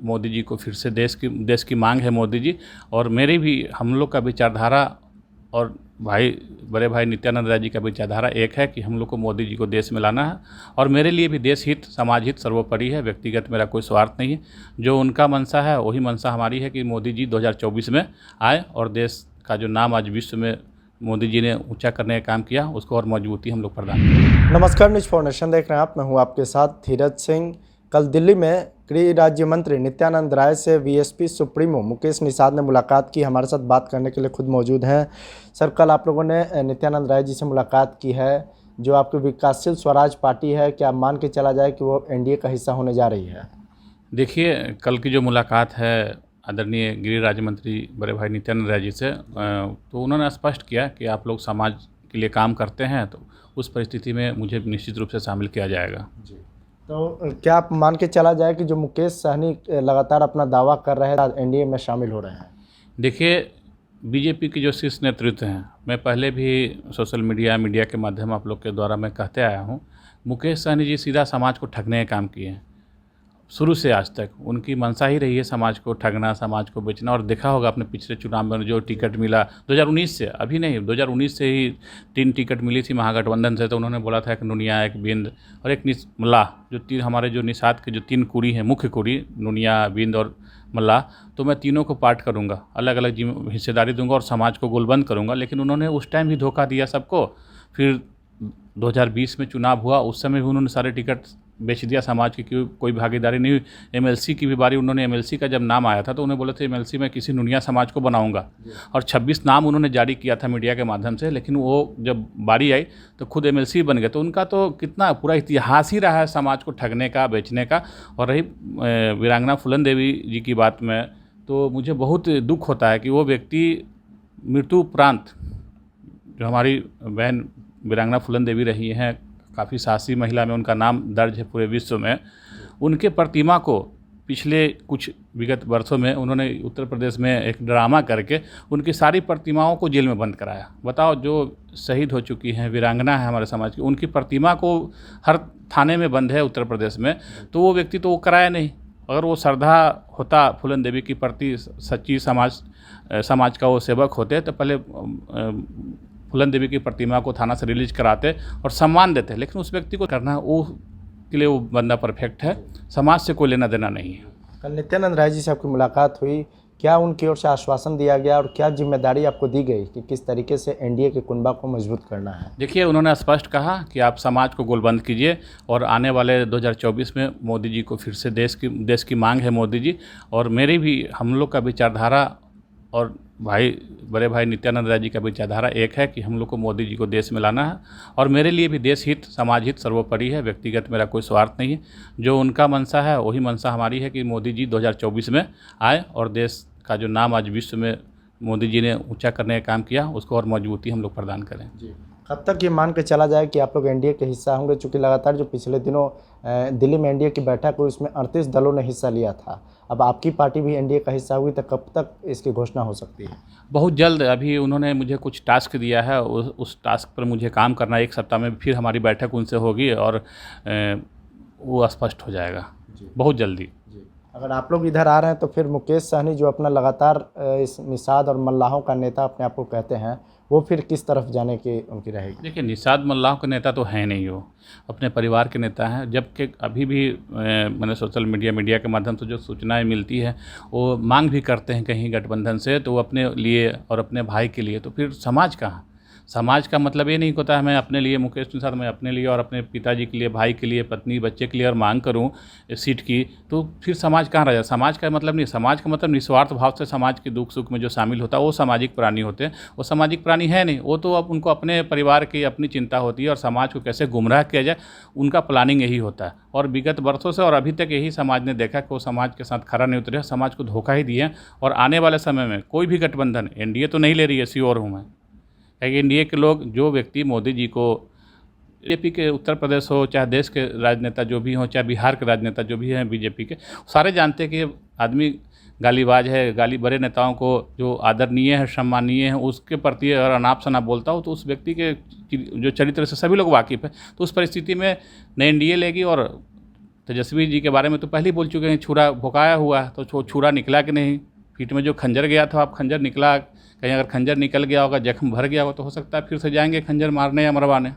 मोदी जी को फिर से देश की मांग है मोदी जी। और मेरी भी, हम लोग का विचारधारा और बड़े भाई नित्यानंद राय जी का विचारधारा एक है कि हम लोग को मोदी जी को देश में लाना है। और मेरे लिए भी देश हित, समाज हित सर्वोपरि है। व्यक्तिगत मेरा कोई स्वार्थ नहीं है। जो उनका मंशा है वही मंशा हमारी है कि मोदी जी 2024 में आए और देश का जो नाम आज विश्व में मोदी जी ने ऊंचा करने का काम किया, उसको और मजबूती हम लोग प्रदान करें। नमस्कार, न्यूज़ फॉर नेशन देख रहे हैं आप। मैं हूं आपके साथ धीरज सिंह। कल दिल्ली में गृह राज्य मंत्री नित्यानंद राय से वीएसपी सुप्रीमो मुकेश निषाद ने मुलाकात की। हमारे साथ बात करने के लिए खुद मौजूद हैं। सर, कल आप लोगों ने नित्यानंद राय जी से मुलाकात की है। जो आपकी विकासशील स्वराज पार्टी है, क्या मान के चला जाए कि वो एनडीए का हिस्सा होने जा रही है? देखिए, कल की जो मुलाकात है आदरणीय गृह राज्य मंत्री बड़े भाई नित्यानंद राय जी से, तो उन्होंने स्पष्ट किया कि आप लोग समाज के लिए काम करते हैं, तो उस परिस्थिति में मुझे निश्चित रूप से शामिल किया जाएगा। जी, तो क्या आप मान के चला जाए कि जो मुकेश सहनी लगातार अपना दावा कर रहे हैं एनडीए में शामिल हो रहे हैं? देखिए, बीजेपी की जो शीर्ष नेतृत्व हैं, मैं पहले भी सोशल मीडिया के माध्यम आप लोग के द्वारा मैं कहते आया हूँ, मुकेश सहनी जी सीधा समाज को ठगने का काम किए हैं। शुरू से आज तक उनकी मंशा ही रही है समाज को ठगना, समाज को बेचना। और देखा होगा अपने पिछले चुनाव में जो टिकट मिला 2019 से, अभी नहीं, 2019 से ही 3 टिकट मिली थी महागठबंधन से। तो उन्होंने बोला था एक नुनिया, एक बिंद और एक मल्लाह, जो 3 हमारे जो निषाद के जो 3 कुड़ी हैं, मुख्य कुड़ी नुनिया, बिंद और मल्लाह, तो मैं तीनों को पार्ट करूँगा, अलग अलग हिस्सेदारी दूंगा और समाज को गोलबंद करूँगा। लेकिन उन्होंने उस टाइम भी धोखा दिया सबको। फिर 2020 में चुनाव हुआ, उस समय भी उन्होंने सारे टिकट बेच दिया समाज की, कोई भागीदारी नहीं हुई। एमएलसी की भी बारी, उन्होंने एमएलसी का जब नाम आया था तो उन्हें बोले थे एमएलसी में किसी नुनिया समाज को बनाऊंगा, और 26 नाम उन्होंने जारी किया था मीडिया के माध्यम से। लेकिन वो जब बारी आई तो खुद एमएलसी बन गए। तो उनका तो कितना पूरा इतिहास ही रहा है समाज को ठगने का, बेचने का। और रही वीरांगना फूलन देवी जी की बात में, तो मुझे बहुत दुख होता है कि वो व्यक्ति मृत्यु उपरांत, जो हमारी बहन वीरांगना फूलन देवी रही हैं, काफ़ी साहसी महिला में उनका नाम दर्ज है पूरे विश्व में, उनके प्रतिमा को पिछले कुछ विगत वर्षों में उन्होंने उत्तर प्रदेश में एक ड्रामा करके उनकी सारी प्रतिमाओं को जेल में बंद कराया। बताओ, जो शहीद हो चुकी हैं, वीरांगना है हमारे समाज की, उनकी प्रतिमा को हर थाने में बंद है उत्तर प्रदेश में। तो वो व्यक्ति तो वो कराया नहीं। अगर वो श्रद्धा होता फूलन देवी की प्रति, सच्ची समाज का वो सेवक होते, तो पहले फूलन देवी की प्रतिमा को थाना से रिलीज कराते और सम्मान देते। लेकिन उस व्यक्ति को करना, वो के लिए वो बंदा परफेक्ट है, समाज से कोई लेना देना नहीं है। कल नित्यानंद राय जी से आपकी मुलाकात हुई, क्या उनकी ओर से आश्वासन दिया गया और क्या जिम्मेदारी आपको दी गई कि किस तरीके से एनडीए के कुनबा को मजबूत करना है? देखिए, उन्होंने स्पष्ट कहा कि आप समाज को गोलबंद कीजिए और आने वाले 2024 में मोदी जी को फिर से देश की मांग है मोदी जी। और मेरी भी, हम लोग का विचारधारा और बड़े भाई नित्यानंद राय जी का विचारधारा एक है कि हम लोग को मोदी जी को देश में लाना है। और मेरे लिए भी देश हित, समाज हित सर्वोपरि है। व्यक्तिगत मेरा कोई स्वार्थ नहीं है। जो उनका मंशा है वही मंशा हमारी है कि मोदी जी 2024 में आए और देश का जो नाम आज विश्व में मोदी जी ने ऊंचा करने का काम किया, उसको और मजबूती हम लोग प्रदान करें। जी, कब तक ये मान के चला जाए कि आप लोग एनडीए के हिस्सा होंगे? चूँकि लगातार जो पिछले दिनों दिल्ली में एनडीए की बैठक हुई, उसमें 38 दलों ने हिस्सा लिया था। अब आपकी पार्टी भी एनडीए का हिस्सा हुई, तो कब तक इसकी घोषणा हो सकती है? बहुत जल्द। अभी उन्होंने मुझे कुछ टास्क दिया है, उस टास्क पर मुझे काम करना है। 1 सप्ताह में फिर हमारी बैठक उनसे होगी और वो स्पष्ट हो जाएगा बहुत जल्दी। अगर आप लोग इधर आ रहे हैं तो फिर मुकेश सहनी, जो अपना लगातार इस निषाद और मल्लाहों का नेता अपने आप को कहते हैं, वो फिर किस तरफ जाने की उनकी रहेगी? देखिए, निषाद मल्लाह के नेता तो हैं नहीं, वो अपने परिवार के नेता हैं। जबकि अभी भी मैंने सोशल मीडिया के माध्यम से जो सूचनाएं मिलती है, वो मांग भी करते हैं कहीं गठबंधन से, तो वो अपने लिए और अपने भाई के लिए। तो फिर समाज कहाँ? समाज का मतलब ये नहीं होता है मैं अपने लिए, मुकेश निषाद, मैं अपने लिए और अपने पिताजी के लिए, भाई के लिए, पत्नी, बच्चे के लिए और मांग करूं इस सीट की, तो फिर समाज कहाँ रह जाए? समाज का मतलब नहीं। समाज का मतलब निस्वार्थ भाव से समाज के दुख सुख में जो शामिल होता है, वो सामाजिक प्राणी होते हैं। वो सामाजिक प्राणी है नहीं। वो तो अब उनको अपने परिवार की अपनी चिंता होती है और समाज को कैसे गुमराह किया जाए, उनका प्लानिंग यही होता है। और विगत वर्षों से और अभी तक यही समाज ने देखा कि वो समाज के साथ खरा नहीं उतरे, समाज को धोखा ही दिए। और आने वाले समय में कोई भी गठबंधन, एनडीए तो नहीं ले रही है, श्योर हूँ मैं, एनडीए के लोग, जो व्यक्ति मोदी जी को, बीजेपी के उत्तर प्रदेश हो, चाहे देश के राजनेता जो भी हों, चाहे बिहार के राजनेता जो भी हैं बीजेपी के, सारे जानते हैं कि ये आदमी गालीबाज है। बड़े नेताओं को जो आदरणीय है, सम्मानीय है, उसके प्रति अगर अनाप शनाप बोलता हो तो उस व्यक्ति के जो चरित्र से सभी लोग वाकिफ़ हैं। तो उस परिस्थिति में न एनडीए लेगी और तेजस्वी जी के बारे में तो पहले ही बोल चुके हैं, छुरा भोकाया हुआ है, तो छुरा निकला कि नहीं, पीठ में जो खंजर गया था, अब खंजर निकला, कहीं अगर खंजर निकल गया होगा, जख्म भर गया हो, तो हो सकता है फिर से जाएंगे खंजर मारने या मरवाने।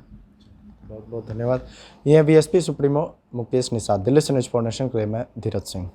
बहुत बहुत धन्यवाद। ये वीएसपी सुप्रीमो मुकेश निषाद। दिल्ली से न्यूज़ फॉर नेशन के लिए मैं धीरज सिंह।